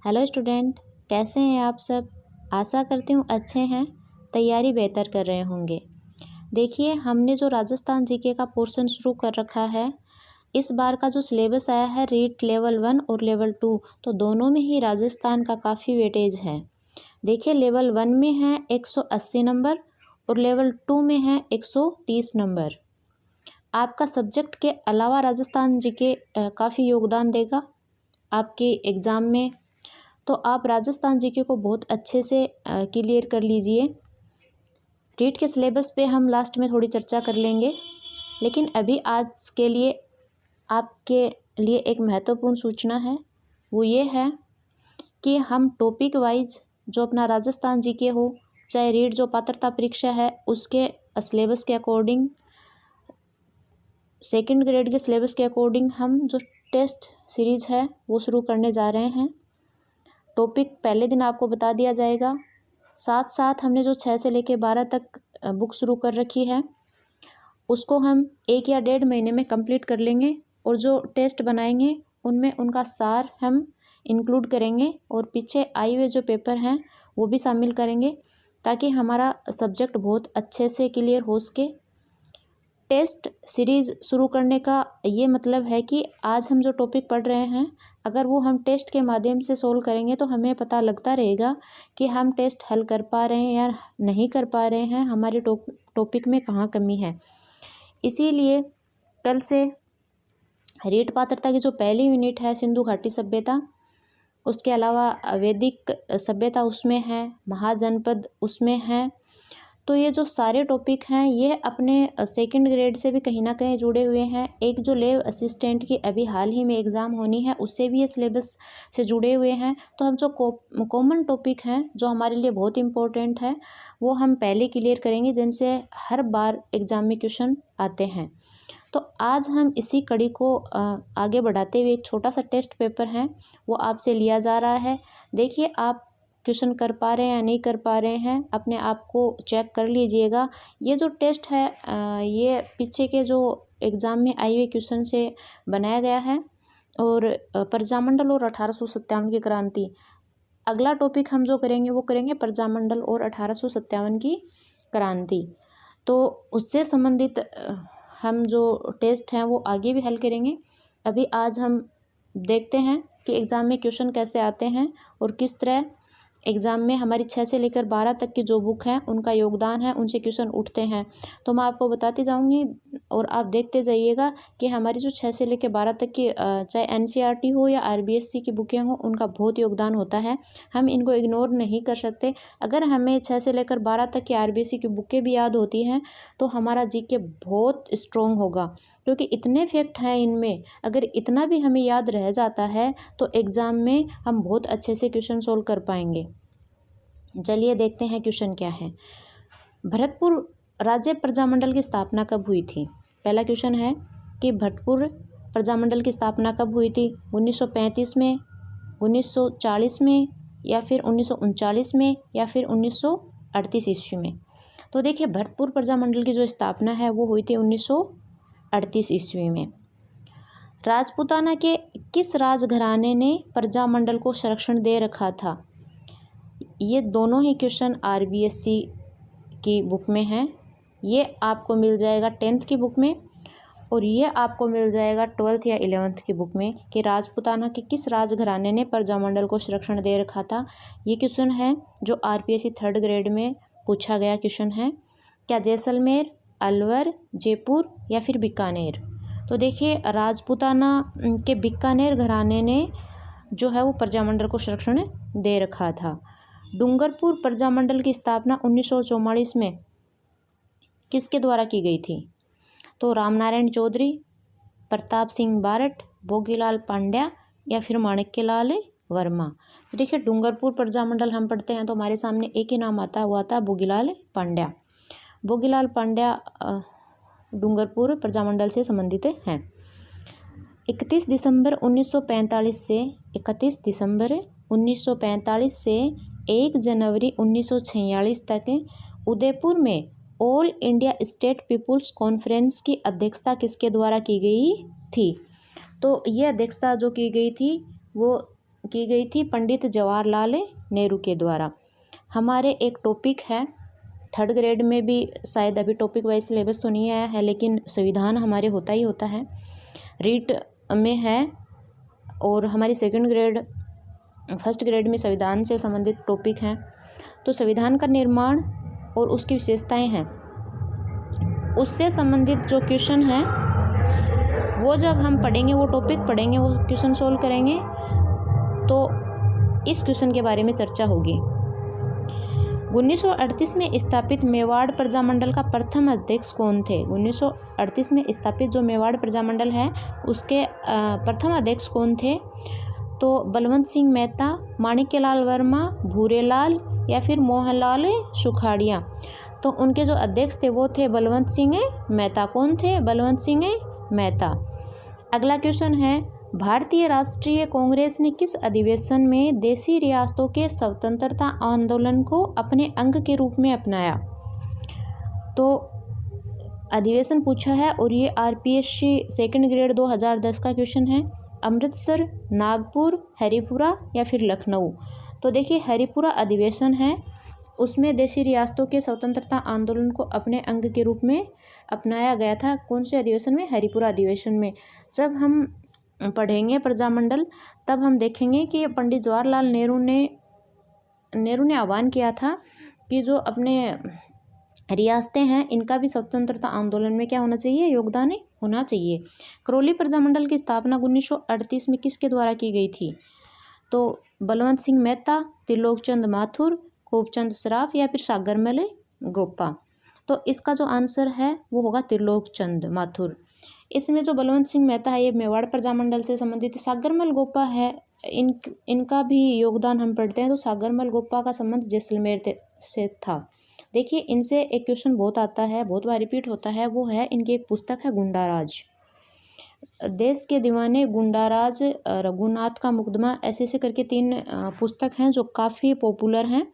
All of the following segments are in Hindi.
हेलो स्टूडेंट, कैसे हैं आप सब। आशा करती हूँ अच्छे हैं, तैयारी बेहतर कर रहे होंगे। देखिए, हमने जो राजस्थान जीके का पोर्शन शुरू कर रखा है, इस बार का जो सिलेबस आया है रीट लेवल 1 और लेवल 2, तो दोनों में ही राजस्थान का काफ़ी वेटेज है। देखिए, लेवल 1 में है 180 नंबर और लेवल 2 में है 130 नंबर। आपका सब्जेक्ट के अलावा राजस्थान जीके काफ़ी योगदान देगा आपके एग्ज़ाम में, तो आप राजस्थान जीके को बहुत अच्छे से क्लियर कर लीजिए। रीट के सिलेबस पे हम लास्ट में थोड़ी चर्चा कर लेंगे, लेकिन अभी आज के लिए आपके लिए एक महत्वपूर्ण सूचना है। वो ये है कि हम टॉपिक वाइज जो अपना राजस्थान जीके हो, चाहे रीट जो पात्रता परीक्षा है उसके सिलेबस के अकॉर्डिंग, सेकंड ग्रेड के सिलेबस के अकॉर्डिंग हम जो टेस्ट सीरीज़ है वो शुरू करने जा रहे हैं। टॉपिक पहले दिन आपको बता दिया जाएगा। साथ साथ हमने जो 6 से लेकर 12 तक बुक शुरू कर रखी है उसको हम 1 या 1.5 महीने में कंप्लीट कर लेंगे, और जो टेस्ट बनाएंगे उनमें उनका सार हम इंक्लूड करेंगे और पीछे आए हुए जो पेपर हैं वो भी शामिल करेंगे, ताकि हमारा सब्जेक्ट बहुत अच्छे से क्लियर हो सके। टेस्ट सीरीज़ शुरू करने का ये मतलब है कि आज हम जो टॉपिक पढ़ रहे हैं, अगर वो हम टेस्ट के माध्यम से सोल्व करेंगे तो हमें पता लगता रहेगा कि हम टेस्ट हल कर पा रहे हैं या नहीं कर पा रहे हैं, हमारे टॉपिक में कहाँ कमी है। इसीलिए कल से रीट पात्रता की जो पहली यूनिट है सिंधु घाटी सभ्यता, उसके अलावा वैदिक सभ्यता उसमें है, महाजनपद उसमें है। तो ये जो सारे टॉपिक हैं ये अपने सेकंड ग्रेड से भी कहीं ना कहीं जुड़े हुए हैं। एक जो लैब असिस्टेंट की अभी हाल ही में एग्ज़ाम होनी है उससे भी ये सिलेबस से जुड़े हुए हैं। तो हम जो कॉमन टॉपिक हैं जो हमारे लिए बहुत इम्पोर्टेंट है वो हम पहले क्लियर करेंगे, जिनसे हर बार एग्ज़ाम में क्वेश्चन आते हैं। तो आज हम इसी कड़ी को आगे बढ़ाते हुए एक छोटा सा टेस्ट पेपर है वो आपसे लिया जा रहा है। देखिए, आप क्वेश्चन कर पा रहे हैं या नहीं कर पा रहे हैं, अपने आप को चेक कर लीजिएगा। ये जो टेस्ट है ये पीछे के जो एग्ज़ाम में आई हुए क्वेश्चन से बनाया गया है, और प्रजामंडल और 1857 की क्रांति। अगला टॉपिक हम जो करेंगे वो करेंगे प्रजामंडल और 1857 की क्रांति। तो उससे संबंधित हम जो टेस्ट हैं वो आगे भी हल करेंगे। अभी आज हम देखते हैं कि एग्ज़ाम में क्वेश्चन कैसे आते हैं और किस तरह एग्ज़ाम में हमारी 6 से लेकर 12 तक की जो बुक है उनका योगदान है, उनसे क्वेश्चन उठते हैं। तो मैं आपको बताती जाऊंगी और आप देखते जाइएगा कि हमारी जो 6 से लेकर 12 तक की चाहे एनसीईआरटी हो या आरबीएससी की बुकें हों, उनका बहुत योगदान होता है। हम इनको इग्नोर नहीं कर सकते। अगर हमें 6 से लेकर 12 तक की आरबीएससी की बुकें भी याद होती हैं तो हमारा जीके बहुत स्ट्रॉन्ग होगा, क्योंकि इतने फैक्ट हैं इनमें। अगर इतना भी हमें याद रह जाता है तो एग्ज़ाम में हम बहुत अच्छे से क्वेश्चन सोल्व कर पाएंगे। चलिए देखते हैं क्वेश्चन क्या है। भरतपुर राज्य प्रजामंडल की स्थापना कब हुई थी। पहला क्वेश्चन है कि भरतपुर प्रजामंडल की स्थापना कब हुई थी। 1935 में, 1940 में, या फिर 1939 में, या फिर 1938 ईस्वी में। तो देखिए, भरतपुर प्रजामंडल की जो स्थापना है वो हुई थी 1938 ईस्वी में। राजपूताना के किस राजघराने ने प्रजामंडल को संरक्षण दे रखा था। ये दोनों ही क्वेश्चन आरबीएससी की बुक में हैं। ये आपको मिल जाएगा 10th की बुक में, और ये आपको मिल जाएगा 12th या 11th की बुक में कि राजपूताना के किस राजघराने ने प्रजामंडल को संरक्षण दे रखा था। ये क्वेश्चन है जो आरपीएससी 3rd ग्रेड में पूछा गया क्वेश्चन है। क्या जैसलमेर, अलवर, जयपुर या फिर बीकानेर। तो देखिए, राजपूताना के बीकानेर घराने ने जो है वो प्रजामंडल को संरक्षण दे रखा था। डूंगरपुर प्रजामंडल की स्थापना 1944 में किसके द्वारा की गई थी। तो रामनारायण चौधरी, प्रताप सिंह बारट, भोगीलाल पांड्या या फिर माणिक्यलाल वर्मा। तो देखिए, डूंगरपुर प्रजामंडल हम पढ़ते हैं तो हमारे सामने एक ही नाम आता है, वो आता है भोगीलाल पांड्या। भोगीलाल पांड्या डूंगरपुर प्रजामंडल से संबंधित हैं। 31 दिसंबर 1945 से 31 दिसंबर 1945 से 1 जनवरी 1946 तक उदयपुर में All India State People's Conference की अध्यक्षता किसके द्वारा की गई थी। तो ये अध्यक्षता जो की गई थी वो की गई थी पंडित जवाहरलाल नेहरू के द्वारा। हमारे एक टॉपिक है 3rd ग्रेड में भी, शायद अभी टॉपिक वाइज सिलेबस तो नहीं आया है, लेकिन संविधान हमारे होता ही होता है, रीट में है। और हमारी 2nd ग्रेड 1st ग्रेड में संविधान से संबंधित टॉपिक हैं। तो संविधान का निर्माण और उसकी विशेषताएं हैं, उससे संबंधित जो क्वेश्चन हैं वो जब हम पढ़ेंगे, वो टॉपिक पढ़ेंगे, वो क्वेश्चन सोल्व करेंगे, तो इस क्वेश्चन के बारे में चर्चा होगी। 1938 में स्थापित मेवाड़ प्रजामंडल का प्रथम अध्यक्ष कौन थे? 1938 में स्थापित जो मेवाड़ प्रजामंडल है उसके प्रथम अध्यक्ष कौन थे? तो बलवंत सिंह मेहता, माणिक्यलाल वर्मा, भूरेलाल या फिर मोहनलाल सुखाड़िया। तो उनके जो अध्यक्ष थे वो थे बलवंत सिंह मेहता। कौन थे? बलवंत सिंह मेहता। अगला क्वेश्चन है, भारतीय राष्ट्रीय कांग्रेस ने किस अधिवेशन में देशी रियासतों के स्वतंत्रता आंदोलन को अपने अंग के रूप में अपनाया? तो अधिवेशन पूछा है और ये आरपीएससी 2nd ग्रेड 2010 का क्वेश्चन है। अमृतसर, नागपुर, हरिपुरा या फिर लखनऊ। तो देखिए हरिपुरा अधिवेशन है, उसमें देशी रियासतों के स्वतंत्रता आंदोलन को अपने अंग के रूप में अपनाया गया था। कौन से अधिवेशन में? हरिपुरा अधिवेशन में। जब हम पढ़ेंगे प्रजामंडल तब हम देखेंगे कि पंडित जवाहरलाल नेहरू ने आह्वान किया था कि जो अपने रियासतें हैं इनका भी स्वतंत्रता आंदोलन में क्या होना चाहिए? योगदान होना चाहिए। करौली प्रजामंडल की स्थापना 1938 में किसके द्वारा की गई थी? तो बलवंत सिंह मेहता, त्रिलोक चंद माथुर, खूबचंद सराफ या फिर सागरमल गोपा। तो इसका जो आंसर है वो होगा त्रिलोक चंद माथुर। इसमें जो बलवंत सिंह मेहता है ये मेवाड़ प्रजामंडल से संबंधित, सागरमल गोपा है इनका भी योगदान हम पढ़ते हैं। तो सागरमल गोपा का संबंध जैसलमेर से था। देखिए इनसे एक क्वेश्चन बहुत आता है, बहुत बार रिपीट होता है, वो है इनकी एक पुस्तक है गुंडाराज, देश के दीवाने, गुंडाराज, रघुनाथ का मुकदमा, ऐसे करके 3 पुस्तक हैं जो काफ़ी पॉपुलर हैं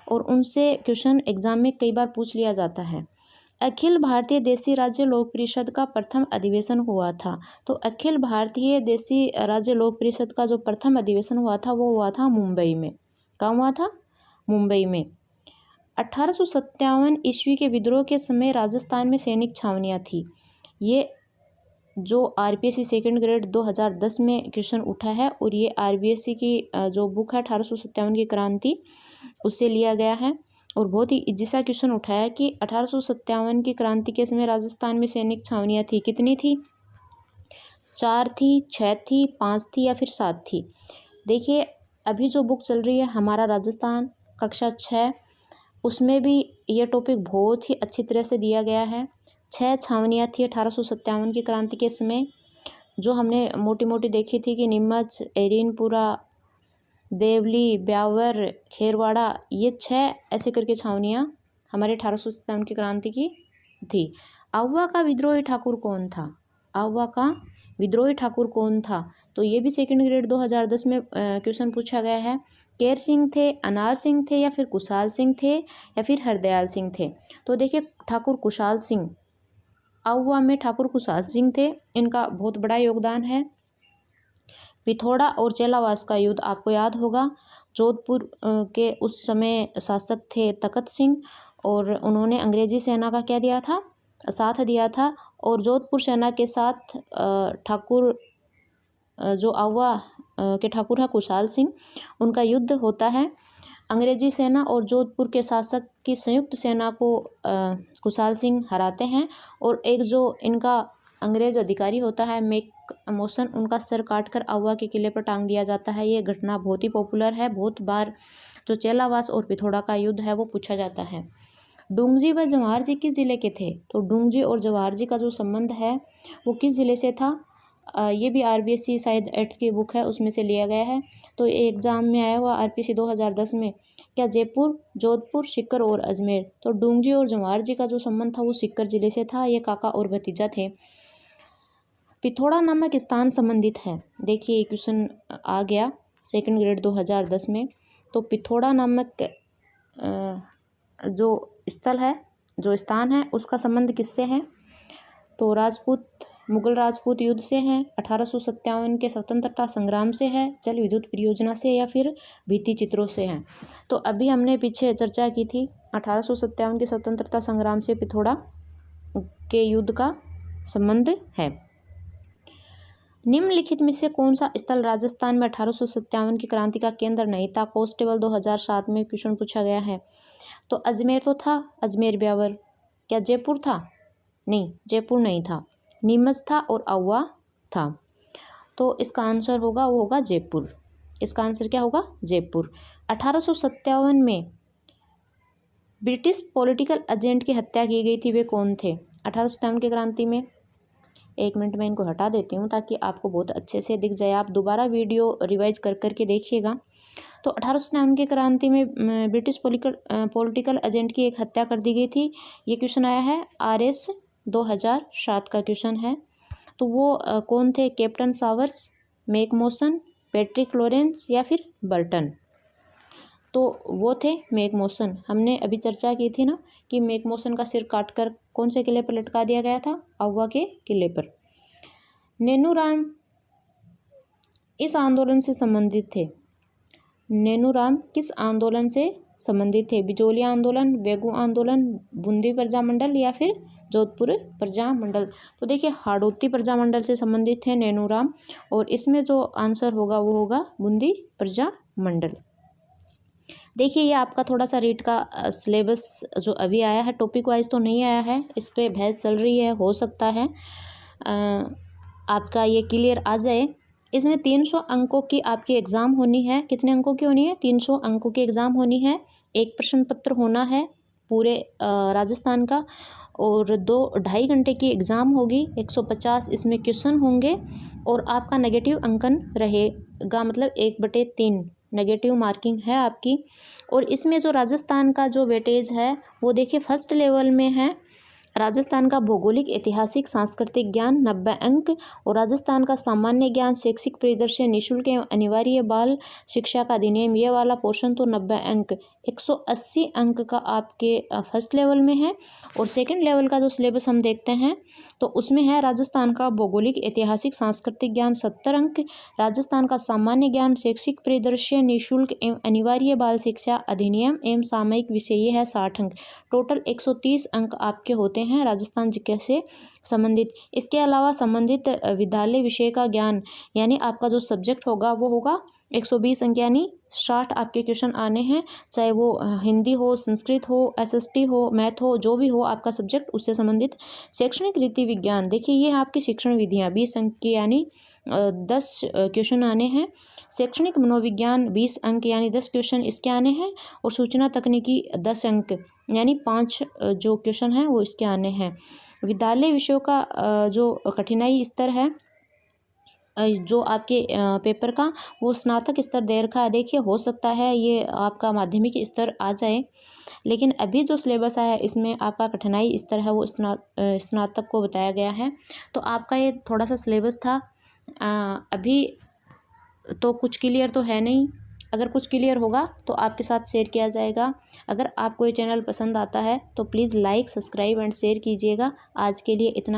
और उनसे क्वेश्चन एग्जाम में कई बार पूछ लिया जाता है। अखिल भारतीय देशी राज्य लोक परिषद का प्रथम अधिवेशन हुआ था। तो अखिल भारतीय देशी राज्य लोक परिषद का जो प्रथम अधिवेशन हुआ था वो हुआ था मुंबई में। कहाँ हुआ था? मुंबई में। 1857 ईस्वी के विद्रोह के समय राजस्थान में सैनिक छावनियाँ थी। ये जो आरपीएससी 2nd ग्रेड 2010 में क्वेश्चन उठा है और ये आरबीएससी की जो बुक है 1857 की क्रांति उससे लिया गया है। और बहुत ही इजी सा क्वेश्चन उठाया है कि 1857 की क्रांति के समय राजस्थान में सैनिक छावनियाँ थी, कितनी थी? 4 थी, 6 थी, 5 थी या फिर 7 थी? देखिए अभी जो बुक चल रही है हमारा राजस्थान कक्षा 6, उसमें भी ये टॉपिक बहुत ही अच्छी तरह से दिया गया है। 6 छावनियाँ थी 1857 की क्रांति के समय, जो हमने मोटी मोटी देखी थी कि नीमच, एरीनपुरा, देवली, ब्यावर, खेरवाड़ा, ये 6 ऐसे करके छावनियाँ हमारे 1857 की क्रांति की थी। आहुआ का विद्रोही ठाकुर कौन था? आहुआ का विद्रोही ठाकुर कौन था? तो ये भी 2nd ग्रेड 2010 में क्वेश्चन पूछा गया है। केर सिंह थे, अनार सिंह थे या फिर कुशाल सिंह थे या फिर हरदयाल सिंह थे? तो देखिए ठाकुर कुशाल सिंह, आहुआ में ठाकुर कुशाल सिंह थे, इनका बहुत बड़ा योगदान है। पिथौरा और चेलावास का युद्ध आपको याद होगा। जोधपुर के उस समय शासक थे तखत सिंह और उन्होंने अंग्रेजी सेना का क्या दिया था? साथ दिया था। और जोधपुर सेना के साथ ठाकुर जो आहुआ के ठाकुर है कुशाल सिंह, उनका युद्ध होता है। अंग्रेजी सेना और जोधपुर के शासक की संयुक्त सेना को कुशाल सिंह हराते हैं और एक जो इनका अंग्रेज अधिकारी होता है मेक मोशन, उनका सर काटकर आहुआ के किले पर टांग दिया जाता है। ये घटना बहुत ही पॉपुलर है, बहुत बार जो चेलावास और पिथौरा का युद्ध है वो पूछा जाता है। डूंगजी व जवाहर जी किस जिले के थे? तो डूंगजी और जवाहर जी का जो संबंध है वो किस जिले से था? ये भी आरबीएससी शायद 8th की बुक है उसमें से लिया गया है। तो एग्जाम में आया हुआ आरपीएससी 2010 में, क्या जयपुर, जोधपुर, सीकर और अजमेर? तो डूंगजी और जवाहर जी का जो संबंध था वो सीकर जिले से था, ये काका और भतीजा थे। पिथौरा नामक स्थान संबंधित है। देखिए ये क्वेश्चन आ गया 2nd ग्रेड 2010 में। तो पिथौरा नामक जो स्थल है, जो स्थान है, उसका संबंध किससे है? तो राजपूत मुगल राजपूत युद्ध से है, 1857 के स्वतंत्रता संग्राम से है, जल विद्युत परियोजना से, या फिर भित्ति चित्रों से है। तो अभी हमने पीछे चर्चा की थी 1857 के स्वतंत्रता संग्राम से पिथौरा के युद्ध का संबंध है। निम्नलिखित में से कौन सा स्थल राजस्थान में 1857 की क्रांति का केंद्र नहीं था? कांस्टेबल 2007 में क्वेश्चन पूछा गया है। तो अजमेर तो था, अजमेर ब्यावर। क्या जयपुर था? नहीं, जयपुर नहीं था। नीमच था और आउवा था। तो इसका आंसर होगा वो होगा जयपुर। इसका आंसर क्या होगा? जयपुर। 1857 में ब्रिटिश पॉलिटिकल एजेंट की हत्या की गई थी, वे कौन थे 1857 की क्रांति में? एक मिनट में इनको हटा देती हूँ ताकि आपको बहुत अच्छे से दिख जाए, आप दोबारा वीडियो रिवाइज कर करके देखिएगा। तो 1857 की क्रांति में ब्रिटिश पॉलिटिकल एजेंट की एक हत्या कर दी गई थी। ये क्वेश्चन आया है RS 2007 का क्वेश्चन है। तो वो कौन थे? कैप्टन सावर्स, मैकमोसन, पैट्रिक लॉरेंस या फिर बर्टन? तो वो थे मैकमोसन। हमने अभी चर्चा की थी ना कि मैकमोसन का सिर काटकर कौन से किले पर लटका दिया गया था? आउवा के किले पर। नैनूराम इस आंदोलन से संबंधित थे। नैनूराम किस आंदोलन से संबंधित थे? बिजोली आंदोलन, वेगू आंदोलन, बूंदी प्रजा मंडल या फिर जोधपुर प्रजा मंडल? तो देखिए हाड़ौती प्रजा मंडल से संबंधित थे नैनूराम, और इसमें जो आंसर होगा वो होगा बूंदी प्रजा मंडल। देखिए ये आपका थोड़ा सा रीट का सिलेबस जो अभी आया है, टॉपिक वाइज तो नहीं आया है, इस पर बहस चल रही है, हो सकता है आपका ये क्लियर आ जाए। इसमें 300 अंकों की आपकी एग्ज़ाम होनी है। कितने अंकों की होनी है? 300 अंकों की एग्ज़ाम होनी है। एक प्रश्न पत्र होना है पूरे राजस्थान का, और 2-2.5 घंटे की एग्ज़ाम होगी। 150 इसमें क्वेश्चन होंगे, और आपका नेगेटिव अंकन रहेगा, मतलब 1/3 नेगेटिव मार्किंग है आपकी। और इसमें जो राजस्थान का जो वेटेज है वो देखिए फर्स्ट लेवल में है। राजस्थान का भौगोलिक, ऐतिहासिक, सांस्कृतिक ज्ञान 90 अंक, और राजस्थान का सामान्य ज्ञान, शैक्षिक परिदृश्य, निःशुल्क एवं अनिवार्य बाल शिक्षा का अधिनियम, ये वाला पोर्शन तो 90 अंक, 180 अंक का आपके फर्स्ट लेवल में है। और सेकंड लेवल का जो सिलेबस हम देखते हैं तो उसमें है राजस्थान का भौगोलिक, ऐतिहासिक, सांस्कृतिक ज्ञान 70 अंक, राजस्थान का सामान्य ज्ञान, शैक्षिक परिदृश्य, निःशुल्क एवं अनिवार्य बाल शिक्षा अधिनियम एवं सामयिक विषय, ये है 60 अंक। टोटल 130 अंक आपके होते हैं राजस्थान जिले से संबंधित। इसके अलावा संबंधित विद्यालय विषय का ज्ञान, यानी आपका जो सब्जेक्ट होगा वो होगा 120 अंक, यानी 60 आपके क्वेश्चन आने हैं, चाहे वो हिंदी हो, संस्कृत हो, SST हो, मैथ हो, जो भी हो आपका सब्जेक्ट उससे संबंधित। शैक्षणिक रीति विज्ञान, देखिए ये आपकी शिक्षण विधियाँ 20 अंक की, यानी 10 क्वेश्चन आने हैं। शैक्षणिक मनोविज्ञान 20 अंक, यानी 10 क्वेश्चन इसके आने हैं। और सूचना तकनीकी 10 अंक, यानी 5 जो क्वेश्चन हैं वो इसके आने हैं। विद्यालय विषयों का जो कठिनाई स्तर है जो आपके पेपर का, वो स्नातक स्तर दे रखा है। देखिए हो सकता है ये आपका माध्यमिक स्तर आ जाए, लेकिन अभी जो सिलेबस है इसमें आपका कठिनाई स्तर है वो स्नातक को बताया गया है। तो आपका ये थोड़ा सा सिलेबस था। अभी तो कुछ क्लियर तो है नहीं, अगर कुछ क्लियर होगा तो आपके साथ शेयर किया जाएगा। अगर आपको ये चैनल पसंद आता है तो please like, subscribe and share कीजिएगा। आज के लिए इतना।